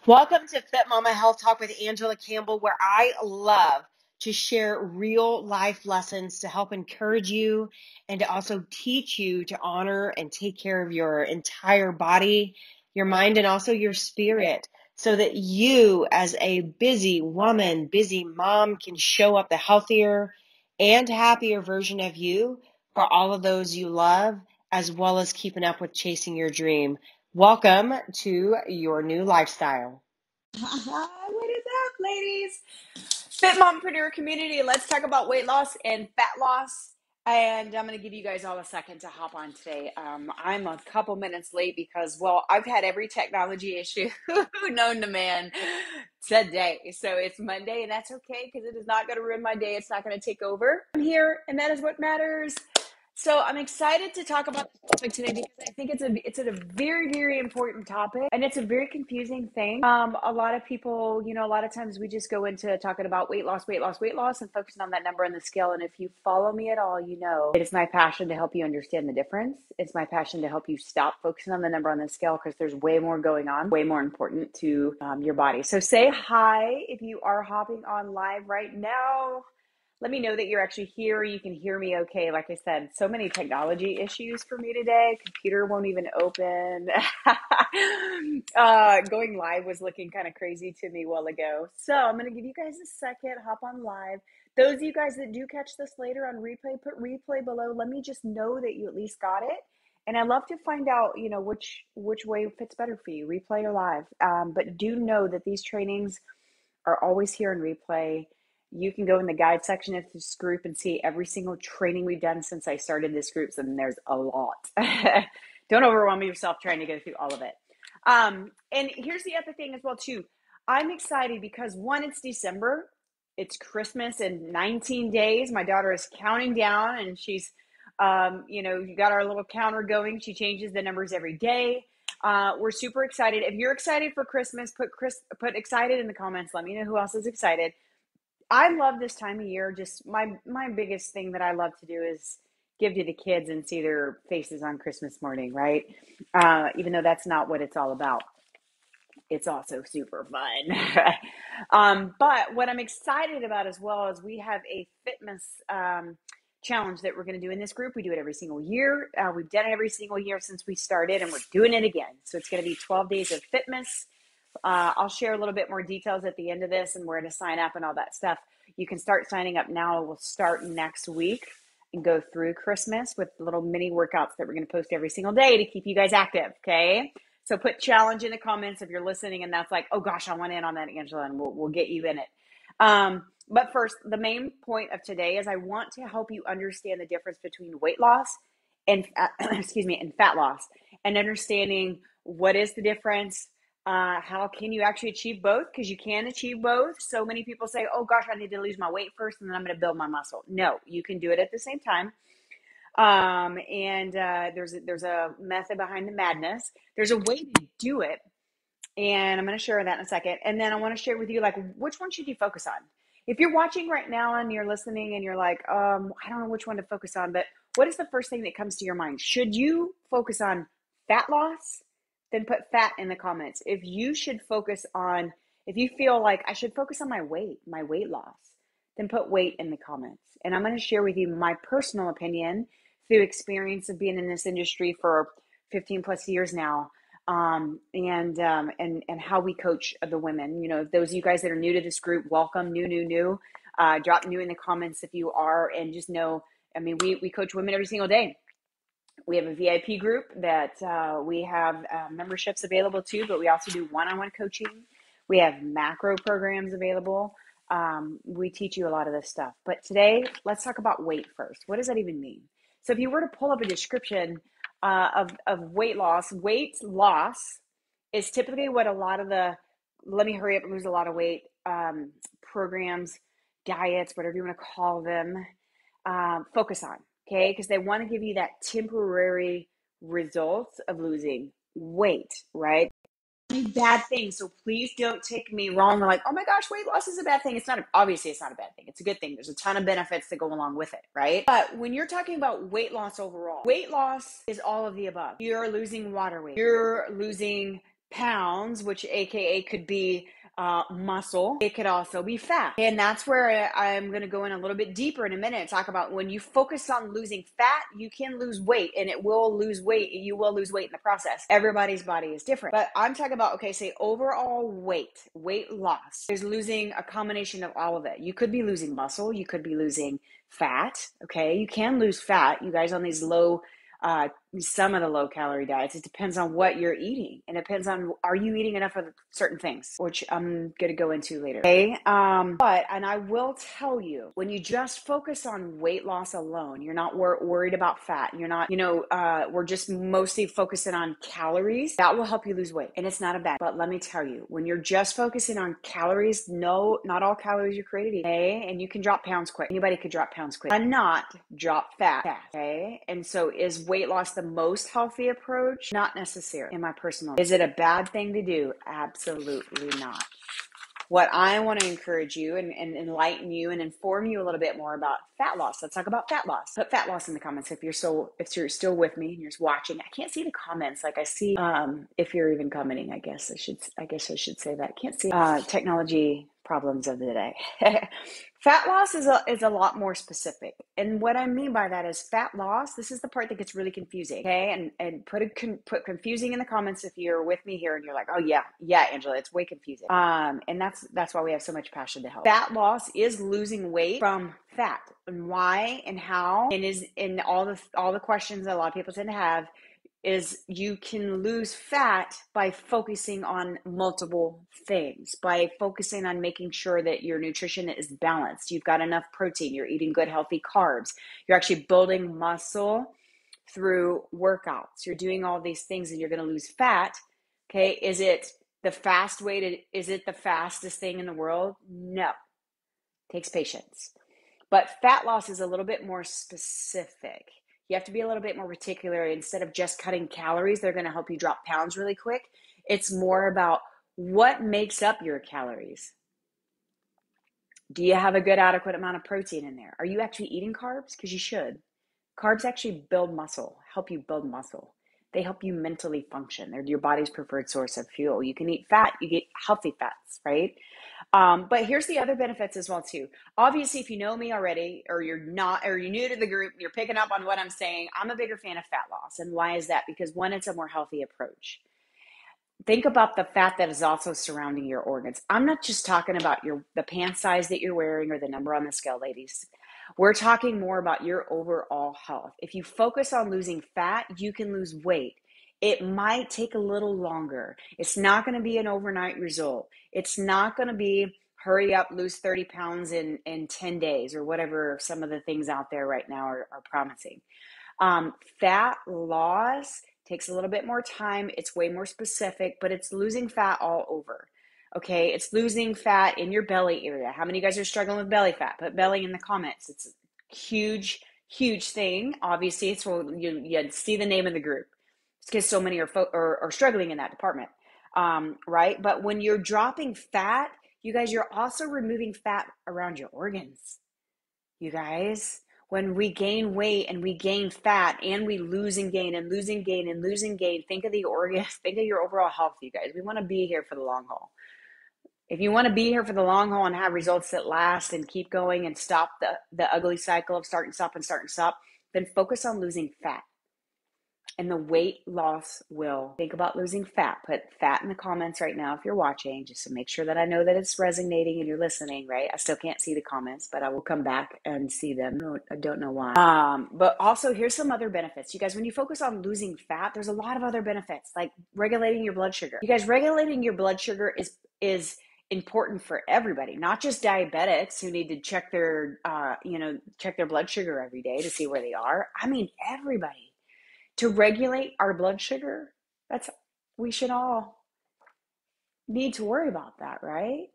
Welcome to Fit Mama Health Talk with Angela Campbell, where I love to share real life lessons to help encourage you and to also teach you to honor and take care of your entire body, your mind, and also your spirit, so that you, as a busy woman, busy mom, can show up the healthier and happier version of you for all of those you love, as well as keeping up with chasing your dream. Welcome to your new lifestyle. Hi, what is up, ladies? Fit Mompreneur community. Let's talk about weight loss and fat loss. And I'm going to give you guys all a second to hop on today. I'm a couple minutes late because, well, I've had every technology issue known to man today. So it's Monday, and that's okay because it is not going to ruin my day. It's not going to take over. I'm here, and that is what matters. So I'm excited to talk about this topic today because I think it's a very, very important topic, and it's a very confusing thing. A lot of people, a lot of times we just go into talking about weight loss, and focusing on that number on the scale. And if you follow me at all, you know it is my passion to help you understand the difference. It's my passion to help you stop focusing on the number on the scale because there's way more going on, way more important to your body. So say hi if you are hopping on live right now. Let me know that you're actually here. You can hear me okay. Like I said, so many technology issues for me today. Computer won't even open. Going live was looking kind of crazy to me a while ago. So I'm going to give you guys a second. Hop on live. Those of you guys that do catch this later on replay, put replay below. Let me just know that you at least got it. And I'd love to find out, which way fits better for you, replay or live. But do know that these trainings are always here in replay. You can go in the guide section of this group and see every single training we've done since I started this group. So there's a lot. Don't overwhelm yourself trying to go through all of it. And here's the other thing as well, too. I'm excited because one, it's December. It's Christmas in 19 days. My daughter is counting down and she's, you got our little counter going. She changes the numbers every day. We're super excited. If you're excited for Christmas, put excited in the comments. Let me know who else is excited. I love this time of year. Just my biggest thing that I love to do is give to the kids and see their faces on Christmas morning, right? Even though that's not what it's all about. It's also super fun. But what I'm excited about as well is we have a fitness challenge that we're going to do in this group. We do it every single year. We've done it every single year since we started, and we're doing it again. So it's going to be 12 days of fitness. I'll share a little bit more details at the end of this and where to sign up and all that stuff. You can start signing up now. We'll start next week and go through Christmas with little mini workouts that we're going to post every single day to keep you guys active, okay? So put challenge in the comments if you're listening and that's like, oh gosh, I want in on that, Angela, and we'll get you in it. But first, the main point of today is I want to help you understand the difference between weight loss and and fat loss, and understanding what is the difference. How can you actually achieve both? Because you can achieve both. So many people say, oh gosh, I need to lose my weight first and then I'm going to build my muscle. No, you can do it at the same time. There's a method behind the madness. There's a way to do it. And I'm going to share that in a second. And then I want to share with you, like, which one should you focus on? If you're watching right now and you're listening and you're like, I don't know which one to focus on, but what is the first thing that comes to your mind? Should you focus on fat loss? Then put fat in the comments. If you feel like I should focus on my weight loss, then put weight in the comments. And I'm going to share with you my personal opinion through experience of being in this industry for 15 plus years now. And how we coach the women. Those of you guys that are new to this group, welcome. New. Drop new in the comments if you are, and just know, we coach women every single day. We have a VIP group that we have memberships available to, but we also do one-on-one coaching. We have macro programs available. We teach you a lot of this stuff. But today, let's talk about weight first. What does that even mean? So if you were to pull up a description of weight loss is typically what a lot of the let me hurry up and lose a lot of weight programs, diets, whatever you want to call them, focus on. Okay, because they want to give you that temporary results of losing weight, right? Bad thing. So please don't take me wrong. Like, oh my gosh, weight loss is a bad thing. Obviously it's not a bad thing. It's a good thing. There's a ton of benefits that go along with it, right? But when you're talking about weight loss overall, weight loss is all of the above. You're losing water weight. You're losing pounds, which AKA could be muscle. It could also be fat. And that's where I'm going to go in a little bit deeper in a minute and talk about when you focus on losing fat, you can lose weight, and it will lose weight. You will lose weight in the process. Everybody's body is different. But I'm talking about, okay, say overall weight loss is losing a combination of all of it. You could be losing muscle. You could be losing fat. Okay. You can lose fat. You guys on these some of the low calorie diets, it depends on what you're eating, and it depends on, are you eating enough of certain things, which I'm going to go into later. Okay. And I will tell you, when you just focus on weight loss alone, you're not worried about fat. You're not, we're just mostly focusing on calories. That will help you lose weight, and it's not a bad, but let me tell you, when you're just focusing on calories, no, not all calories are created equal. Okay. And you can drop pounds quick. Anybody could drop pounds quick and not drop fat. Okay. And so is weight loss the most healthy approach? Not necessarily, in my personal. Is it a bad thing to do? Absolutely not. What I want to encourage you and enlighten you and inform you a little bit more about fat loss. Let's talk about fat loss. Put fat loss in the comments if you're still with me and you're watching. I can't see the comments. Like I see if you're even commenting. I guess I should say that. I can't see technology problems of the day. Fat loss is a lot more specific. And what I mean by that is fat loss, this is the part that gets really confusing, okay? And put confusing in the comments if you're with me here and you're like, oh yeah, Angela, it's way confusing. And that's why we have so much passion to help. Fat loss is losing weight from fat. And why and how, and is in all the questions that a lot of people tend to have, is you can lose fat by focusing on multiple things, by focusing on making sure that your nutrition is balanced. You've got enough protein, you're eating good, healthy carbs. You're actually building muscle through workouts. You're doing all these things and you're going to lose fat. Okay. Is it the fastest thing in the world? No. It takes patience. But fat loss is a little bit more specific. You have to be a little bit more particular. Instead of just cutting calories, they're going to help you drop pounds really quick. It's more about what makes up your calories. Do you have a good adequate amount of protein in there? Are you actually eating carbs? Because you should. Carbs actually build muscle, help you build muscle. They help you mentally function. They're your body's preferred source of fuel. You can eat fat, you get healthy fats, right? But here's the other benefits as well too. Obviously, if you know me already, or you're new to the group, you're picking up on what I'm saying. I'm a bigger fan of fat loss. And why is that? Because one, it's a more healthy approach. Think about the fat that is also surrounding your organs. I'm not just talking about the pant size that you're wearing or the number on the scale, ladies. We're talking more about your overall health. If you focus on losing fat, you can lose weight. It might take a little longer. It's not going to be an overnight result. It's not going to be hurry up, lose 30 pounds in 10 days or whatever some of the things out there right now are promising. Fat loss takes a little bit more time. It's way more specific, but it's losing fat all over. Okay, it's losing fat in your belly area. How many of you guys are struggling with belly fat? Put belly in the comments. It's a huge thing. Obviously, it's you see the name of the group. It's because so many are struggling in that department, right? But when you're dropping fat, you guys, you're also removing fat around your organs. You guys, when we gain weight and we gain fat and we lose and gain and losing gain and losing gain, think of the organs, think of your overall health, you guys. We want to be here for the long haul. If you want to be here for the long haul and have results that last and keep going and stop the ugly cycle of start and stop, then focus on losing fat. And the weight loss will. Think about losing fat. Put fat in the comments right now if you're watching, just to make sure that I know that it's resonating and you're listening, right? I still can't see the comments, but I will come back and see them. No, I don't know why. But also, here's some other benefits. You guys, when you focus on losing fat, there's a lot of other benefits, like regulating your blood sugar. You guys, regulating your blood sugar is important for everybody, not just diabetics who need to check their blood sugar every day to see where they are. I mean, everybody. To regulate our blood sugar, we should all need to worry about that, right?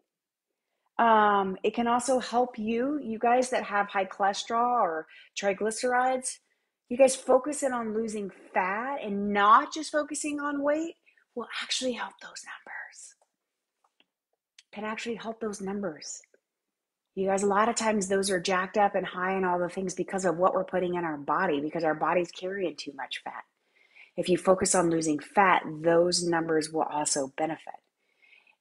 It can also help you guys that have high cholesterol or triglycerides. You guys focusing on losing fat and not just focusing on weight will actually help those numbers. Can actually help those numbers. You guys, a lot of times those are jacked up and high and all the things because of what we're putting in our body, because our body's carrying too much fat. If you focus on losing fat, those numbers will also benefit.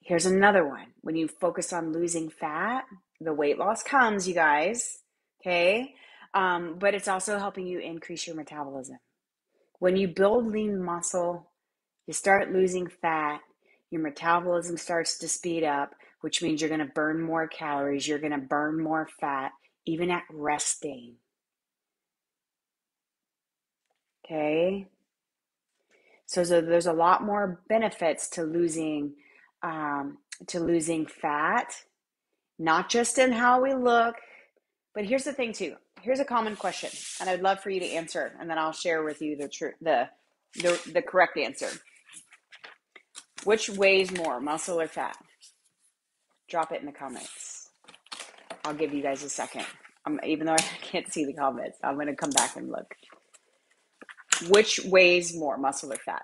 Here's another one. When you focus on losing fat, the weight loss comes, you guys, okay? But it's also helping you increase your metabolism. When you build lean muscle, you start losing fat, your metabolism starts to speed up, which means you're going to burn more calories, you're going to burn more fat, even at resting. Okay? So there's a lot more benefits to losing fat, not just in how we look, but here's the thing too. Here's a common question, and I'd love for you to answer, and then I'll share with you the correct answer. Which weighs more, muscle or fat? Drop it in the comments. I'll give you guys a second. Even though I can't see the comments, I'm going to come back and look. Which weighs more, muscle or fat?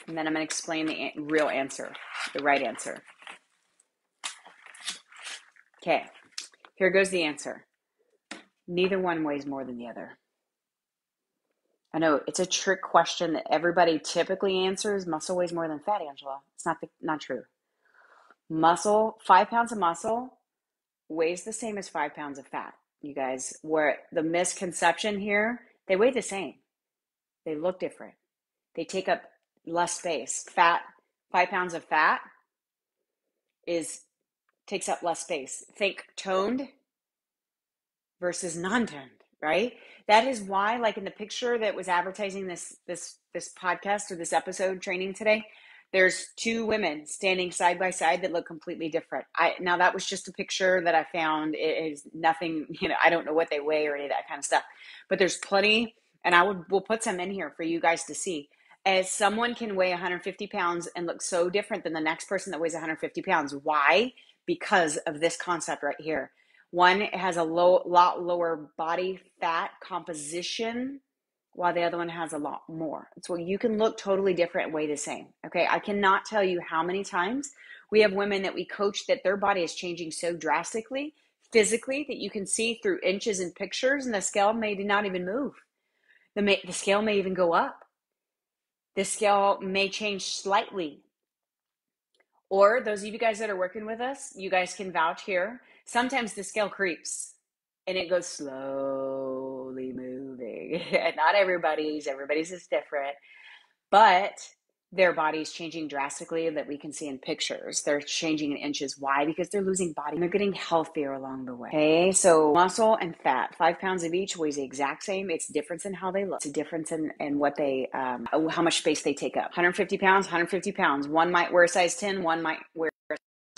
And then I'm going to explain the real answer, the right answer. Okay, here goes the answer. Neither one weighs more than the other. I know it's a trick question that everybody typically answers. Muscle weighs more than fat, Angela. It's not true. 5 pounds of muscle weighs the same as 5 pounds of fat. You guys, where the misconception here, they weigh the same. They look different. They take up less space. 5 pounds of fat takes up less space. Think toned versus non-toned, right? That is why, like in the picture that was advertising this podcast or this episode training today, there's two women standing side by side that look completely different. Now that was just a picture that I found. It is nothing, I don't know what they weigh or any of that kind of stuff, but there's plenty, and we'll put some in here for you guys to see. As someone can weigh 150 pounds and look so different than the next person that weighs 150 pounds. Why? Because of this concept right here. One has a lot lower body fat composition, while the other one has a lot more. So you can look totally different, weigh the same. Okay, I cannot tell you how many times we have women that we coach that their body is changing so drastically, physically, that you can see through inches and pictures, and the scale may not even move. The scale may even go up. The scale may change slightly. Or those of you guys that are working with us, you guys can vouch here. Sometimes the scale creeps and it goes slowly moving. And not everybody's is different, but their body's changing drastically that we can see in pictures. They're changing in inches. Why? Because they're losing body and they're getting healthier along the way. Okay, so muscle and fat, 5 pounds of each weighs the exact same. It's a difference in how they look. It's a difference in what they, how much space they take up. 150 pounds. One might wear a size 10, one might wear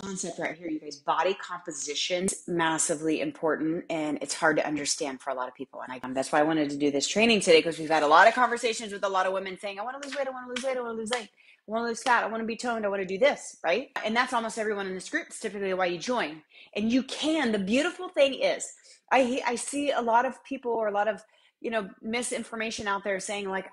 concept right here, you guys. Body composition is massively important, and it's hard to understand for a lot of people. And that's why I wanted to do this training today, because we've had a lot of conversations with a lot of women saying, I want to lose weight, I want to lose weight, I want to lose weight, I want to lose fat, I want to be toned, I want to do this, right? And that's almost everyone in this group. It's typically why you join. And you can. The beautiful thing is, I see a lot of people, or a lot of misinformation out there saying like,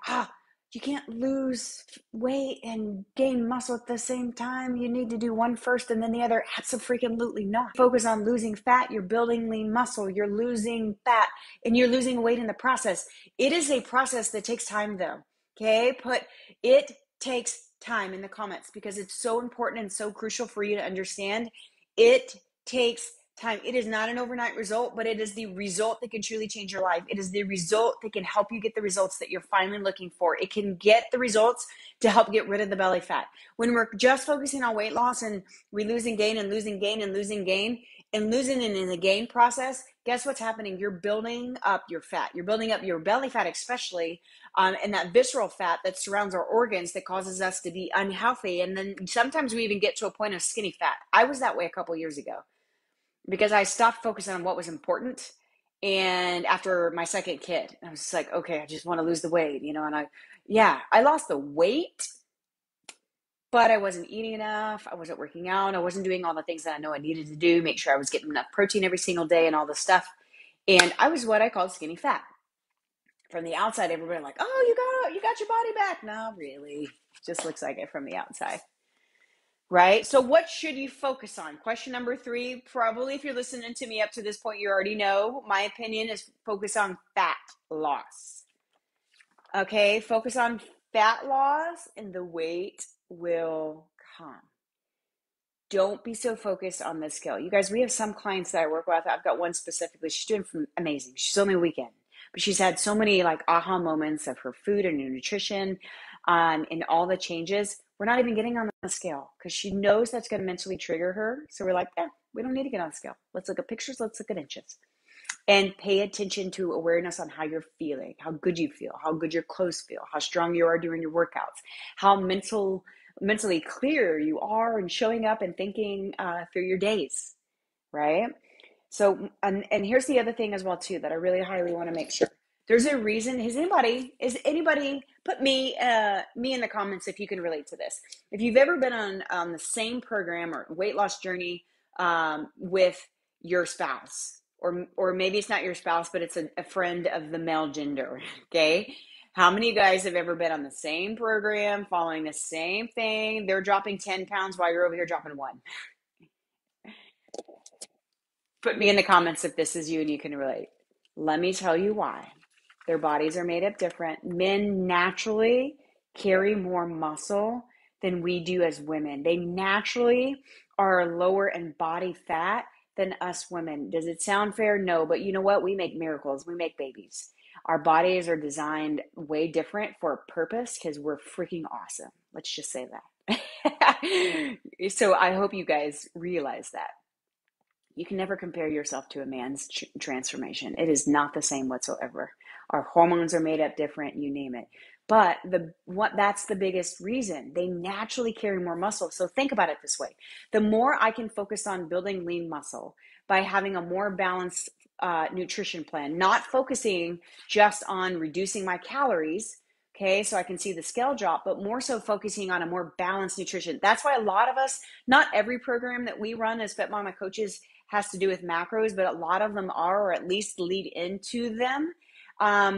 you can't lose weight and gain muscle at the same time. You need to do one first and then the other. Absolutely not. Focus on losing fat. You're building lean muscle. You're losing fat and you're losing weight in the process. It is a process that takes time though. Okay. Put it takes time in the comments, because it's so important and so crucial for you to understand. It takes time. It is not an overnight result, but it is the result that can truly change your life. It is the result that can help you get the results that you're finally looking for. It can get the results to help get rid of the belly fat. When we're just focusing on weight loss and we losing gain and losing gain and losing gain and losing it in the gain process, guess what's happening? You're building up your fat. You're building up your belly fat, especially, and that visceral fat that surrounds our organs that causes us to be unhealthy. And then sometimes we even get to a point of skinny fat. I was that way a couple years ago, because I stopped focusing on what was important. And after my second kid, I was just like, okay, I just want to lose the weight, and I lost the weight, but I wasn't eating enough. I wasn't working out. I wasn't doing all the things that I know I needed to do, make sure I was getting enough protein every single day and all this stuff. And I was what I called skinny fat. From the outside, everybody like, oh, you got your body back. No, really, it just looks like it from the outside. Right? So what should you focus on? Question number 3, probably if you're listening to me up to this point, you already know my opinion is focus on fat loss. Okay, focus on fat loss and the weight will come. Don't be so focused on the scale. You guys, we have some clients that I work with. I've got one specifically. She's doing amazing. She's only a weekend, but she's had so many like aha moments of her food and her nutrition, and all the changes. We're not even getting on the scale because she knows that's going to mentally trigger her. So we're like, we don't need to get on the scale. Let's look at pictures. Let's look at inches and pay attention to awareness on how you're feeling, how good you feel, how good your clothes feel, how strong you are during your workouts, how mentally clear you are and showing up and thinking through your days, right? So, and here's the other thing as well too that I really highly want to make sure. There's a reason. Is anybody put me in the comments if you can relate to this? If you've ever been on the same program or weight loss journey with your spouse, or maybe it's not your spouse, but it's a friend of the male gender. Okay, how many guys have ever been on the same program, following the same thing? They're dropping 10 pounds while you're over here dropping one. Put me in the comments if this is you and you can relate. Let me tell you why. Their bodies are made up different. Men naturally carry more muscle than we do as women. They naturally are lower in body fat than us women. Does it sound fair? No, but you know what? We make miracles. We make babies. Our bodies are designed way different for a purpose because we're freaking awesome. Let's just say that. So I hope you guys realize that. You can never compare yourself to a man's transformation. It is not the same whatsoever. Our hormones are made up different, you name it. But that's the biggest reason. They naturally carry more muscle. So think about it this way. The more I can focus on building lean muscle by having a more balanced nutrition plan, not focusing just on reducing my calories, okay, so I can see the scale drop, but more so focusing on a more balanced nutrition. That's why a lot of us, not every program that we run as Fit Mama coaches has to do with macros, but a lot of them are, or at least lead into them,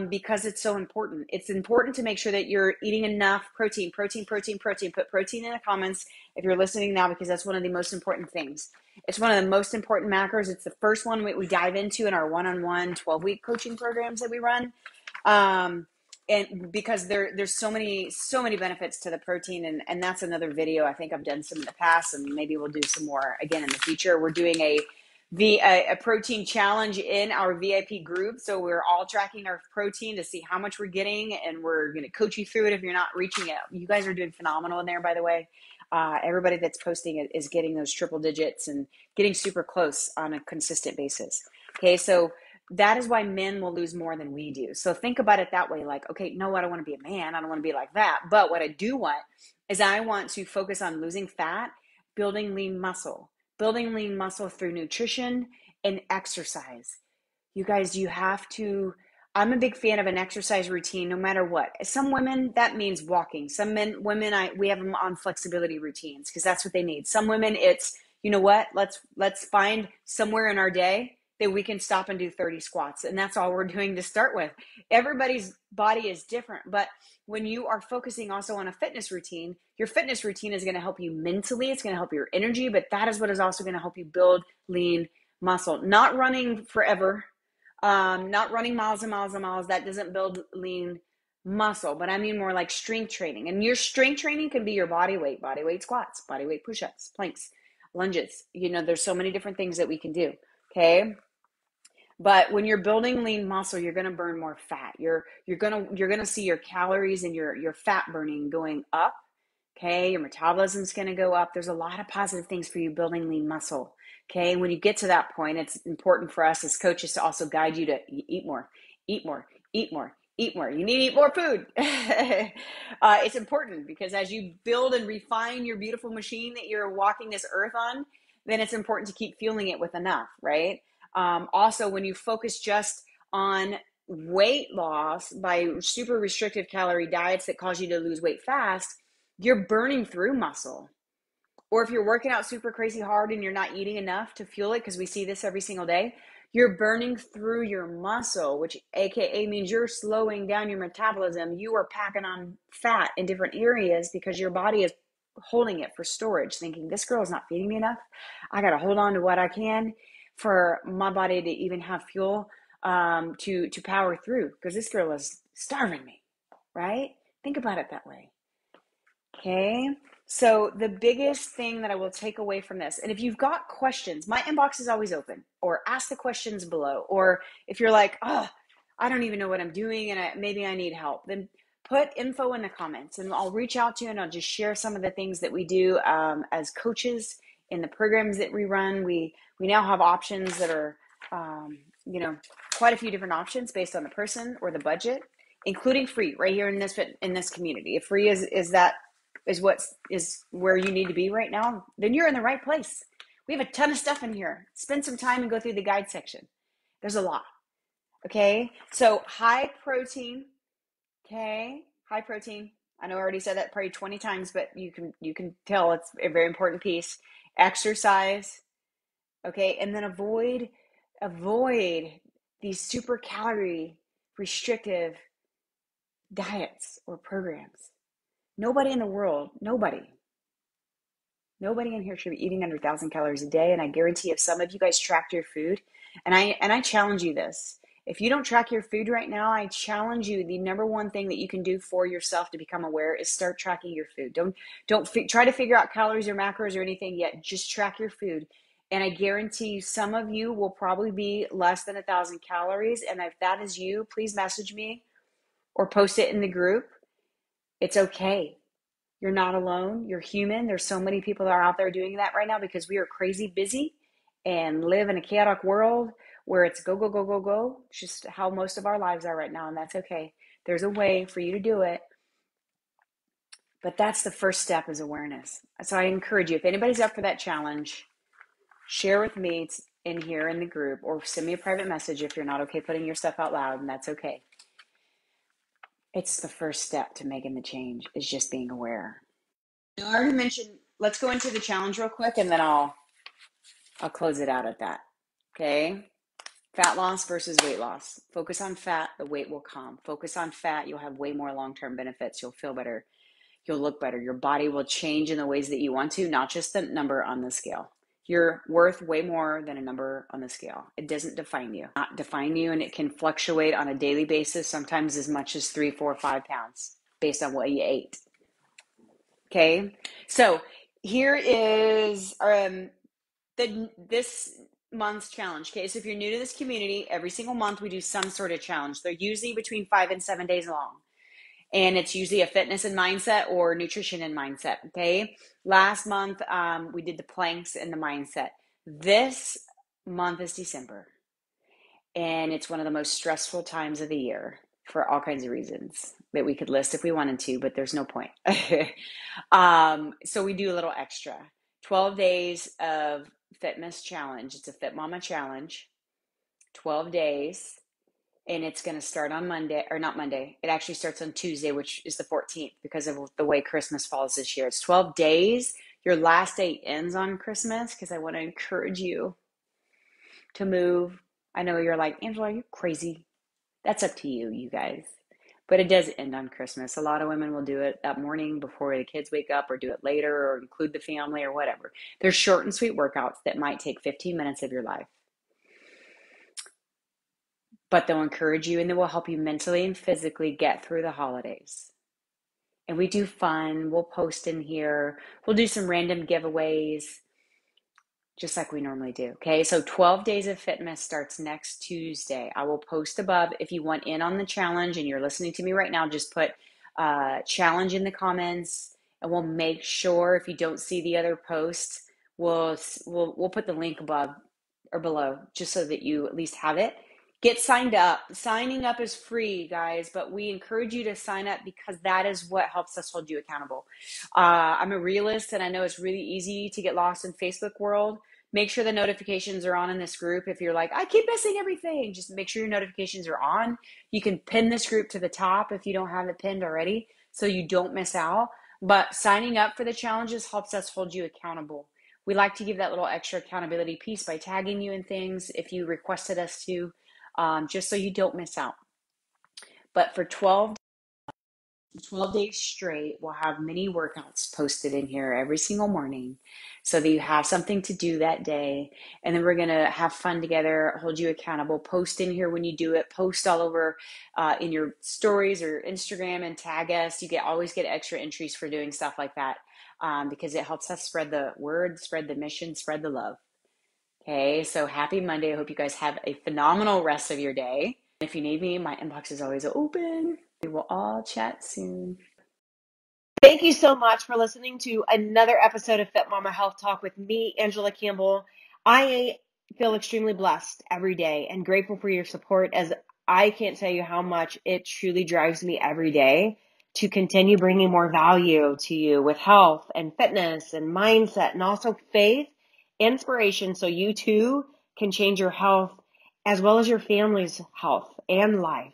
because it's so important. It's important to make sure that you're eating enough protein. Put protein in the comments if you're listening now, because that's one of the most important things. It's one of the most important macros. It's the first one we dive into in our one-on-one 12-week coaching programs that we run. And because there's so many benefits to the protein, and that's another video. I think I've done some in the past, and maybe we'll do some more again in the future. We're doing a protein challenge in our VIP group, so we're all tracking our protein to see how much we're getting, and we're going to coach you through it if you're not reaching it. You guys are doing phenomenal in there, by the way. Everybody that's posting it is getting those triple digits and getting super close on a consistent basis. Okay, so that is why men will lose more than we do. So think about it that way. Like, okay, no, I don't want to be a man. I don't want to be like that. But what I do want is I want to focus on losing fat, building lean muscle through nutrition and exercise. You guys, I'm a big fan of an exercise routine no matter what. Some women, that means walking. Women, we have them on flexibility routines because that's what they need. Some women, it's, you know what, let's find somewhere in our day that we can stop and do 30 squats. And that's all we're doing to start with. Everybody's body is different, but when you are focusing also on a fitness routine, your fitness routine is going to help you mentally. It's going to help your energy, but that is what is also going to help you build lean muscle. Not running forever, not running miles and miles and miles. That doesn't build lean muscle, but I mean more like strength training. And your strength training can be your body weight squats, body weight push-ups, planks, lunges. There's so many different things that we can do. Okay. But when you're building lean muscle, you're going to burn more fat. You're going to see your calories and your fat burning going up. Okay, your metabolism's going to go up. There's a lot of positive things for you building lean muscle. Okay, when you get to that point, it's important for us as coaches to also guide you to eat more, eat more, eat more, eat more. You need to eat more food. It's important because as you build and refine your beautiful machine that you're walking this earth on, then it's important to keep fueling it with enough, right? Also, when you focus just on weight loss by super restrictive calorie diets that cause you to lose weight fast, you're burning through muscle. Or if you're working out super crazy hard and you're not eating enough to fuel it, because we see this every single day, you're burning through your muscle, which AKA means you're slowing down your metabolism. You are packing on fat in different areas because your body is holding it for storage, thinking this girl is not feeding me enough. I got to hold on to what I can for my body to even have fuel to power through, because this girl is starving me. right? Think about it that way. Okay. So the biggest thing that I will take away from this, and if you've got questions, my inbox is always open, or ask the questions below. Or if you're like, oh, I don't even know what I'm doing and maybe I need help, then put info in the comments and I'll reach out to you and I'll just share some of the things that we do as coaches in the programs that we run. We now have options that are, quite a few different options based on the person or the budget, including free right here in this community. If free is where you need to be right now, then you're in the right place. We have a ton of stuff in here. Spend some time and go through the guide section. There's a lot. Okay. So high protein. Okay. High protein. I know I already said that probably 20 times, but you can tell it's a very important piece. Exercise. Okay. And then avoid these super calorie restrictive diets or programs. Nobody in the world, nobody in here should be eating under 1,000 calories a day. And I guarantee if some of you guys tracked your food, and I challenge you this, if you don't track your food right now, I challenge you, the number one thing that you can do for yourself to become aware is start tracking your food. Don't try to figure out calories or macros or anything yet. Just track your food. And I guarantee you, some of you will probably be less than 1,000 calories. And if that is you, please message me or post it in the group. It's okay. You're not alone. You're human. There's so many people that are out there doing that right now because we are crazy busy and live in a chaotic world where it's go, go, go, go, go. It's just how most of our lives are right now, and that's okay. There's a way for you to do it. But that's the first step, is awareness. So I encourage you, if anybody's up for that challenge, share with me in here in the group, or send me a private message if you're not okay putting your stuff out loud, and that's okay. It's the first step to making the change, is just being aware. I already mentioned, let's go into the challenge real quick and then I'll close it out at that. Okay. Fat loss versus weight loss. Focus on fat, the weight will come. Focus on fat, you'll have way more long-term benefits. You'll feel better. You'll look better. Your body will change in the ways that you want to, not just the number on the scale. You're worth way more than a number on the scale. It doesn't define you. Not define you, and it can fluctuate on a daily basis, sometimes as much as 3, 4, 5 pounds based on what you ate. Okay, so here is this month's challenge. Okay, so if you're new to this community, every single month we do some sort of challenge. They're usually between 5 and 7 days long, and it's usually a fitness and mindset or nutrition and mindset. Okay, last month we did the planks and the mindset. This month is December, and it's one of the most stressful times of the year for all kinds of reasons that we could list if we wanted to, but there's no point. So we do a little extra. 12 days of fitness challenge. It's a Fit Mama challenge. 12 days. And it's going to start on Monday, or not Monday. It actually starts on Tuesday, which is the 14th, because of the way Christmas falls this year. It's 12 days. Your last day ends on Christmas, because I want to encourage you to move. I know you're like, Angela, are you crazy? That's up to you, you guys. But it does end on Christmas. A lot of women will do it that morning before the kids wake up, or do it later, or include the family, or whatever. They're short and sweet workouts that might take 15 minutes of your life. But they'll encourage you, and they will help you mentally and physically get through the holidays. And we do fun. We'll post in here. We'll do some random giveaways, just like we normally do. Okay, so 12 Days of Fitness starts next Tuesday. I will post above. If you want in on the challenge and you're listening to me right now, just put challenge in the comments, and we'll make sure, if you don't see the other posts, we'll put the link above or below, just so that you at least have it. Get signed up. Signing up is free, guys, but we encourage you to sign up because that is what helps us hold you accountable. I'm a realist, and I know it's really easy to get lost in Facebook world. Make sure the notifications are on in this group. If you're like, I keep missing everything, just make sure your notifications are on. You can pin this group to the top if you don't have it pinned already, so you don't miss out. But signing up for the challenges helps us hold you accountable. We like to give that little extra accountability piece by tagging you in things if you requested us to, just so you don't miss out. But for 12 12 days straight, we'll have mini workouts posted in here every single morning so that you have something to do that day. And then we're going to have fun together, hold you accountable, post in here when you do it, post all over in your stories or Instagram and tag us. Always get extra entries for doing stuff like that because it helps us spread the word, spread the mission, spread the love. Okay, so happy Monday. I hope you guys have a phenomenal rest of your day. If you need me, my inbox is always open. We will all chat soon. Thank you so much for listening to another episode of Fit Mama Health Talk with me, Angela Campbell. I feel extremely blessed every day and grateful for your support, as I can't tell you how much it truly drives me every day to continue bringing more value to you with health and fitness and mindset, and also faith, inspiration, so you too can change your health as well as your family's health and life.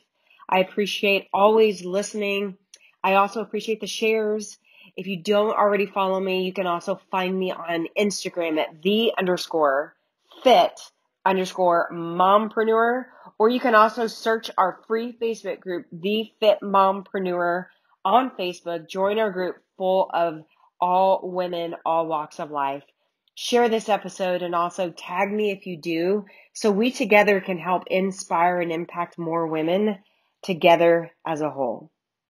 I appreciate always listening. I also appreciate the shares. If you don't already follow me, you can also find me on Instagram at the_fit_mompreneur, or you can also search our free Facebook group, The Fit Mompreneur, on Facebook. Join our group full of all women, all walks of life. Share this episode and also tag me if you do, so we together can help inspire and impact more women together as a whole.